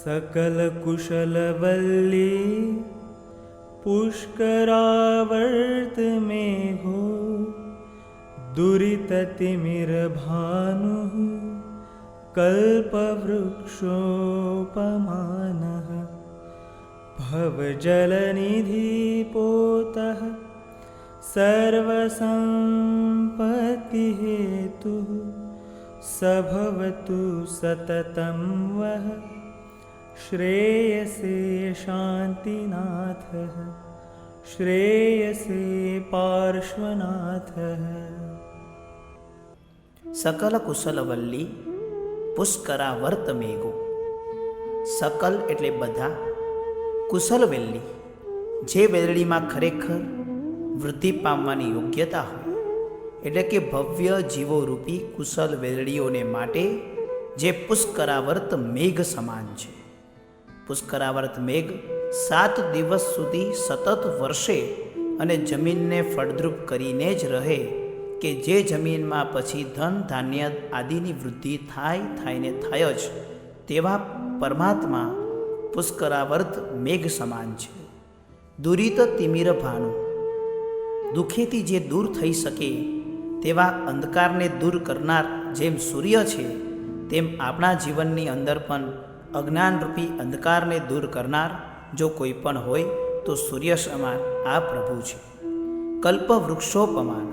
सकल कुशल वल्ली पुष्करावर्त मेघो दुरित तिमिर भानुः कल्पवृक्षोपमानः भवजलनिधिपोतः सर्वसम्पत्तिहेतुः स भवतु सततं वः श्रेयसे शान्तिनाथः श्रेयसे पार्श्वनाथः। सकल कुशलवल्ली पुष्करावर्त मेघो। सकल એટલે બધા, કુશલ વેલ્લી જે વેલડીમાં ખરેખર વૃદ્ધિ પામવાની યોગ્યતા હોય, એટલે કે ભવ્ય જીવોરૂપી કુશલ વેલડીઓને માટે જે પુષ્કરાવર્ત મેઘ સમાન છે. પુષ્કરાવર્ત મેઘ 7 દિવસ સુધી સતત વરસે અને જમીનને ફળદ્રુપ કરીને જ રહે કે જે જમીનમાં પછી ધન ધાન્ય આદિની વૃદ્ધિ થાય જ તેવા પરમાત્મા પુષ્કરાવર્ત મેઘ સમાન છે. દુરિત તિમિર ભાનુ, દુઃખેથી જે દૂર થઈ શકે તેવા અંધકારને દૂર કરનાર જેમ સૂર્ય છે, તેમ આપણા જીવનની અંદર પણ અજ્ઞાનરૂપી અંધકારને દૂર કરનાર જો કોઈ પણ હોય તો સૂર્ય સમાન આ પ્રભુ છે. કલ્પવૃક્ષોપમાન,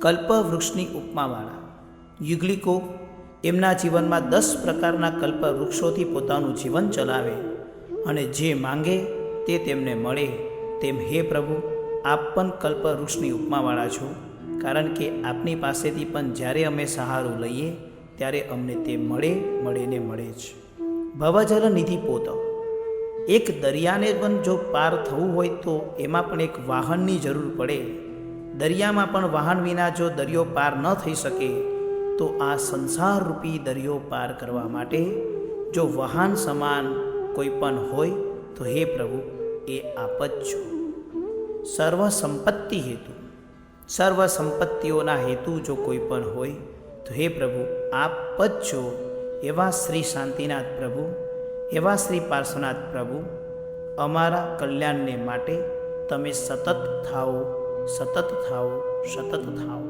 કલ્પવૃક્ષની ઉપમાવાળા. યુગલિકો એમના જીવનમાં 10 પ્રકારના કલ્પવૃક્ષોથી પોતાનું જીવન ચલાવે અને જે માંગે તે તેમને મળે, તેમ હે પ્રભુ આપ પણ કલ્પવૃક્ષની ઉપમાવાળા છો, કારણ કે આપની પાસેથી પણ જ્યારે અમે સહારો લઈએ ત્યારે અમને તે મળે ને મળે જ. ભવજલ નિધિ પોત, એક દરિયાને પણ જો પાર થવું હોય તો એમાં પણ એક વાહનની જરૂર પડે. દરિયામાં પણ વાહન વિના જો દરિયો પાર ન થઈ શકે તો આ સંસારરૂપી દરિયો પાર કરવા માટે જો વાહન સમાન કોઈ પણ હોય તો હે પ્રભુ એ આપ જ છો. સર્વ સંપત્તિ હેતુ, સર્વ સંપત્તિઓના હેતુ જો કોઈ પણ હોય તો હે પ્રભુ આપ જ છો. એવા શ્રી શાંતિનાથ પ્રભુ, એવા શ્રી પાર્શ્વનાથ પ્રભુ, અમારા કલ્યાણને માટે તમે સતત થાઓ, સતત થાઓ, સતત થાઓ.